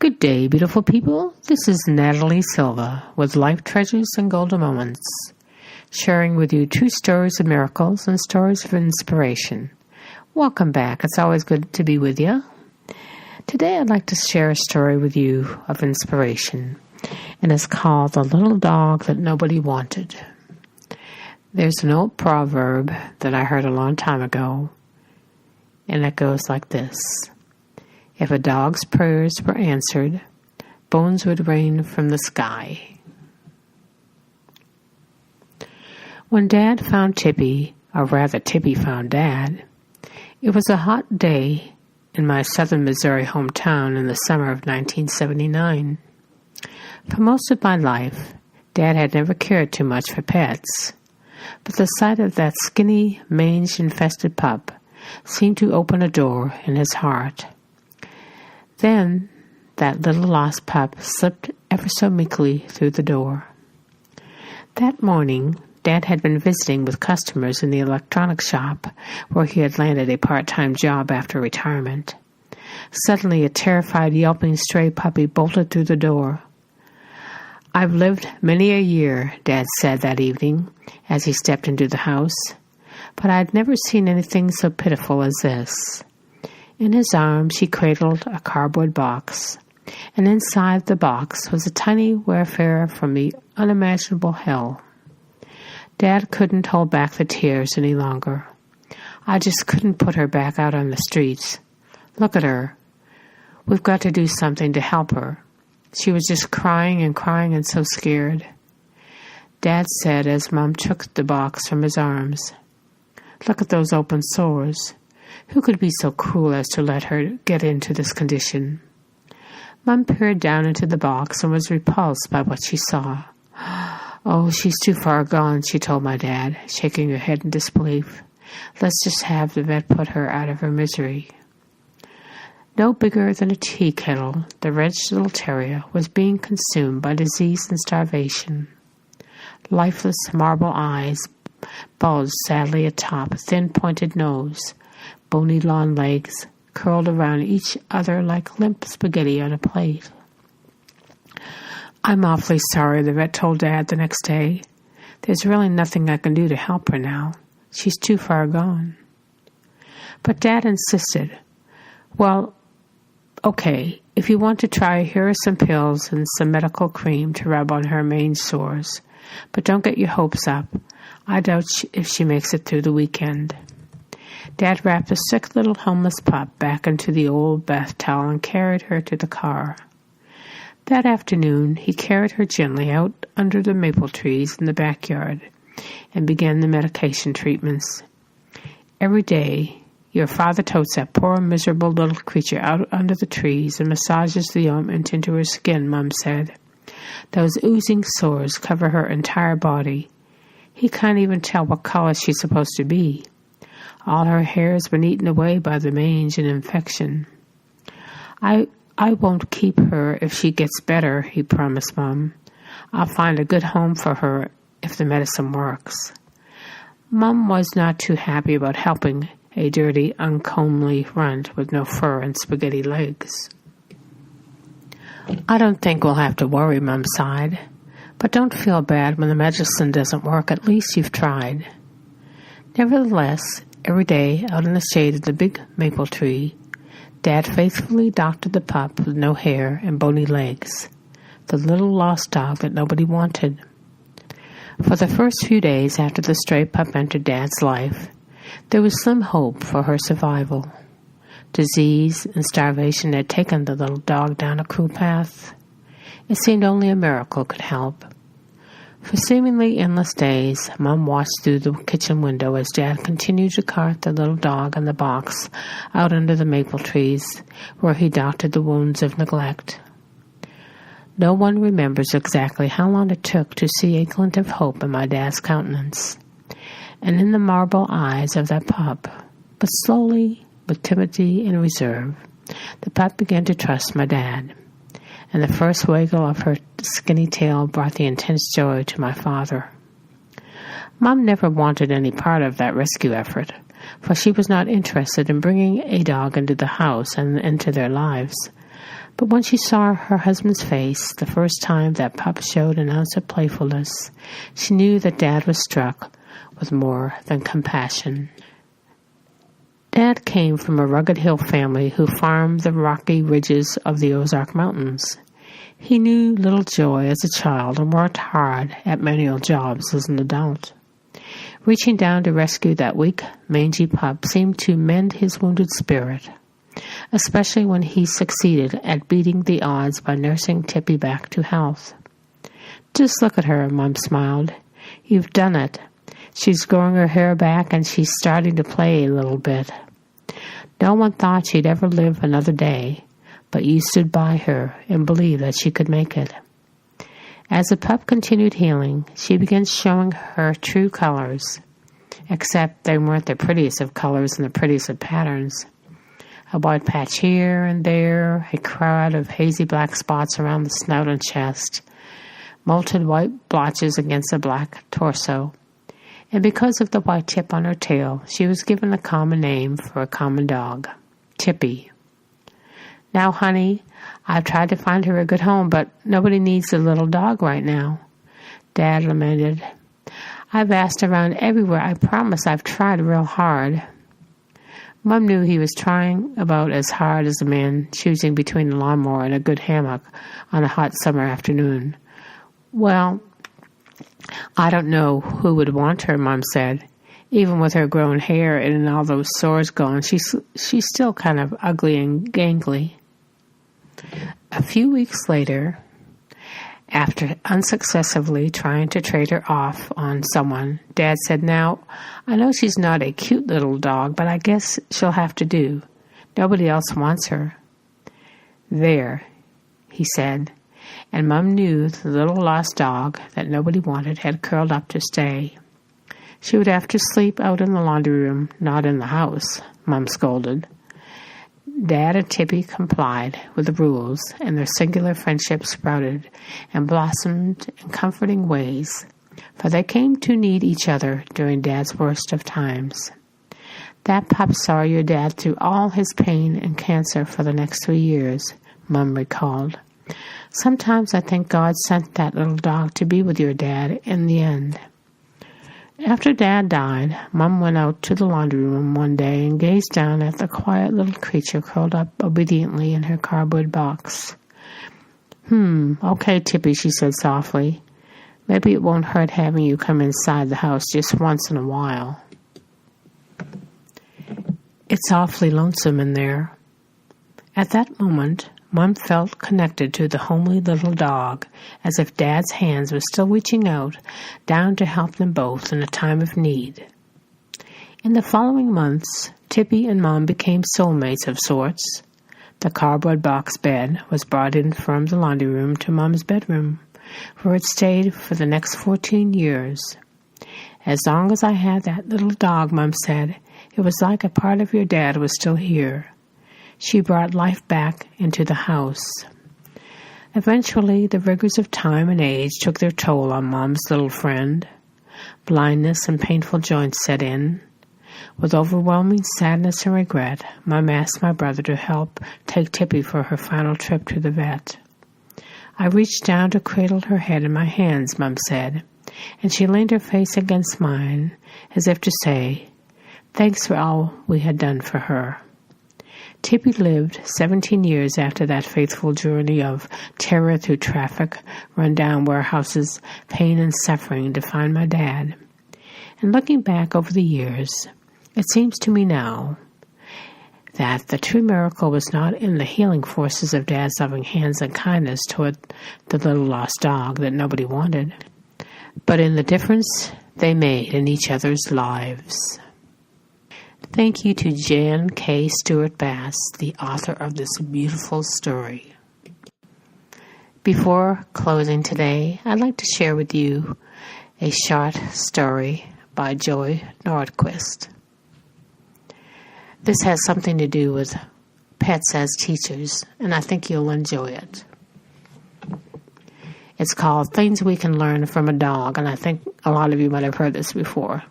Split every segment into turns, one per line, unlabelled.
Good day, beautiful people. This is Natalie Silva with Life Treasures and Golden Moments, sharing with you true stories of miracles and stories of inspiration. Welcome back. It's always good to be with you. Today I'd like to share a story with you of inspiration, and it's called The Little Dog That Nobody Wanted. There's an old proverb that I heard a long time ago, and it goes like this. If a dog's prayers were answered, bones would rain from the sky. When Dad found Tippy, or rather Tippy found Dad, it was a hot day in my southern Missouri hometown in the summer of 1979. For most of my life, Dad had never cared too much for pets, but the sight of that skinny, mange-infested pup seemed to open a door in his heart. Then that little lost pup slipped ever so meekly through the door. That morning, Dad had been visiting with customers in the electronics shop where he had landed a part-time job after retirement. Suddenly, a terrified, yelping stray puppy bolted through the door. "I've lived many a year," Dad said that evening as he stepped into the house, "but I'd never seen anything so pitiful as this." In his arms, he cradled a cardboard box, and inside the box was a tiny wayfarer from the unimaginable hell. Dad couldn't hold back the tears any longer. "I just couldn't put her back out on the streets. Look at her. We've got to do something to help her. She was just crying and so scared." Dad said as Mom took the box from his arms, "Look at those open sores. Who could be so cruel as to let her get into this condition?" Mom peered down into the box and was repulsed by what she saw. "Oh, she's too far gone," she told my dad, shaking her head in disbelief. "Let's just have the vet put her out of her misery." No bigger than a tea kettle, the wretched little terrier was being consumed by disease and starvation. Lifeless marble eyes bulged sadly atop a thin pointed nose. Bony long legs curled around each other like limp spaghetti on a plate. "I'm awfully sorry," the vet told Dad the next day. "There's really nothing I can do to help her now. She's too far gone." But Dad insisted. "Well, okay, if you want to try, here are some pills and some medical cream to rub on her mange sores. But don't get your hopes up. I doubt if she makes it through the weekend." Dad wrapped the sick little homeless pup back into the old bath towel and carried her to the car. That afternoon, he carried her gently out under the maple trees in the backyard and began the medication treatments. "Every day, your father totes that poor, miserable little creature out under the trees and massages the ointment into her skin," Mom said. "Those oozing sores cover her entire body. He can't even tell what color she's supposed to be. All her hair has been eaten away by the mange and infection." I won't keep her if she gets better," he promised Mom. "I'll find a good home for her if the medicine works." Mom was not too happy about helping a dirty, uncomely runt with no fur and spaghetti legs. "I don't think we'll have to worry," Mom sighed. "But don't feel bad when the medicine doesn't work. At least you've tried." Nevertheless, every day out in the shade of the big maple tree, Dad faithfully doctored the pup with no hair and bony legs, the little lost dog that nobody wanted. For the first few days after the stray pup entered Dad's life, there was some hope for her survival. Disease and starvation had taken the little dog down a cruel path. It seemed only a miracle could help. For seemingly endless days, Mom watched through the kitchen window as Dad continued to cart the little dog and the box out under the maple trees, where he doctored the wounds of neglect. No one remembers exactly how long it took to see a glint of hope in my dad's countenance, and in the marble eyes of that pup. But slowly, with timidity and reserve, the pup began to trust my dad, and the first waggle of her skinny tail brought the intense joy to my father. Mom never wanted any part of that rescue effort, for she was not interested in bringing a dog into the house and into their lives. But when she saw her husband's face, the first time that pup showed an ounce of playfulness, she knew that Dad was struck with more than compassion. Dad came from a rugged hill family who farmed the rocky ridges of the Ozark Mountains. He knew little joy as a child and worked hard at manual jobs as an adult. Reaching down to rescue that weak, mangy pup seemed to mend his wounded spirit, especially when he succeeded at beating the odds by nursing Tippy back to health. "Just look at her," Mom smiled. "You've done it. She's growing her hair back and she's starting to play a little bit. No one thought she'd ever live another day, but you stood by her and believed that she could make it." As the pup continued healing, she began showing her true colors, except they weren't the prettiest of colors and the prettiest of patterns. A white patch here and there, a crowd of hazy black spots around the snout and chest, molted white blotches against a black torso. And because of the white tip on her tail, she was given a common name for a common dog, Tippy. "Now, honey, I've tried to find her a good home, but nobody needs a little dog right now," Dad lamented. "I've asked around everywhere. I promise I've tried real hard." Mom knew he was trying about as hard as a man choosing between a lawnmower and a good hammock on a hot summer afternoon. "Well, I don't know who would want her," Mom said. "Even with her grown hair and all those sores gone, she's still kind of ugly and gangly." A few weeks later, after unsuccessfully trying to trade her off on someone, Dad said, "Now, I know she's not a cute little dog, but I guess she'll have to do. Nobody else wants her." "There," he said, and Mom knew the little lost dog that nobody wanted had curled up to stay. She would have to sleep out in the laundry room, not in the house, Mom scolded. Dad and Tippy complied with the rules, and their singular friendship sprouted and blossomed in comforting ways, for they came to need each other during Dad's worst of times. "That pup saw your dad through all his pain and cancer for the next 3 years," Mom recalled. "Sometimes I think God sent that little dog to be with your dad in the end." After Dad died, Mom went out to the laundry room one day and gazed down at the quiet little creature curled up obediently in her cardboard box. Okay, Tippy," she said softly. "Maybe it won't hurt having you come inside the house just once in a while. It's awfully lonesome in there." At that moment, Mom felt connected to the homely little dog, as if Dad's hands were still reaching out, down to help them both in a time of need. In the following months, Tippy and Mom became soulmates of sorts. The cardboard box bed was brought in from the laundry room to Mom's bedroom, where it stayed for the next 14 years. "As long as I had that little dog," Mom said, "it was like a part of your dad was still here." She brought life back into the house. Eventually, the rigors of time and age took their toll on Mom's little friend. Blindness and painful joints set in. With overwhelming sadness and regret, Mom asked my brother to help take Tippy for her final trip to the vet. "I reached down to cradle her head in my hands," Mom said, and she leaned her face against mine, as if to say, "Thanks for all we had done for her." Tippy lived 17 years after that faithful journey of terror through traffic, run-down warehouses, pain and suffering to find my dad. And looking back over the years, it seems to me now that the true miracle was not in the healing forces of Dad's loving hands and kindness toward the little lost dog that nobody wanted, but in the difference they made in each other's lives. Thank you to Jan K. Stewart Bass, the author of this beautiful story. Before closing today, I'd like to share with you a short story by Joy Nordquist. This has something to do with pets as teachers, and I think you'll enjoy it. It's called Things We Can Learn from a Dog, and I think a lot of you might have heard this before.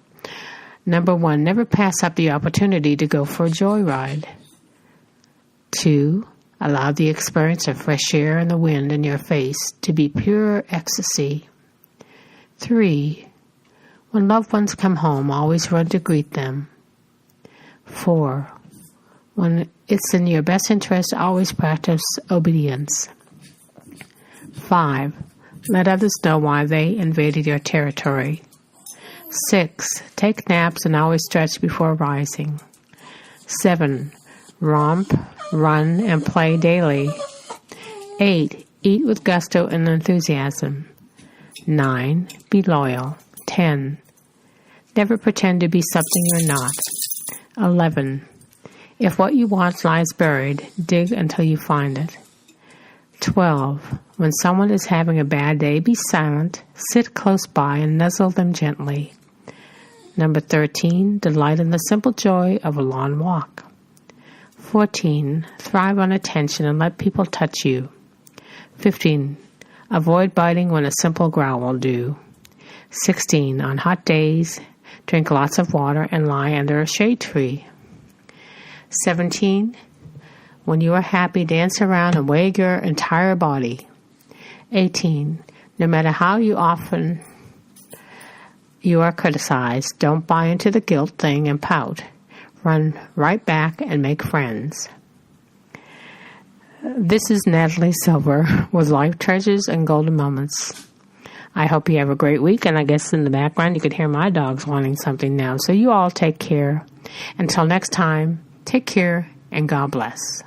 Number 1, never pass up the opportunity to go for a joyride. 2, Allow the experience of fresh air and the wind in your face to be pure ecstasy. 3. When loved ones come home, always run to greet them. 4. When it's in your best interest, always practice obedience. 5. Let others know why they invaded your territory. 6. Take naps and always stretch before rising. 7. Romp, run, and play daily. 8. Eat with gusto and enthusiasm. 9. Be loyal. 10. Never pretend to be something you're not. 11. If what you want lies buried, dig until you find it. 12. When someone is having a bad day, be silent, sit close by, and nuzzle them gently. Number 13. Delight in the simple joy of a lawn walk. 14. Thrive on attention and let people touch you. 15. Avoid biting when a simple growl will do. 16. On hot days, drink lots of water and lie under a shade tree. 17. When you are happy, dance around and wag your entire body. 18. No matter how often you are criticized, don't buy into the guilt thing and pout. Run right back and make friends. This is Natalie Silver with Life Treasures and Golden Moments. I hope you have a great week, and I guess in the background you could hear my dogs wanting something now. So you all take care. Until next time, take care and God bless.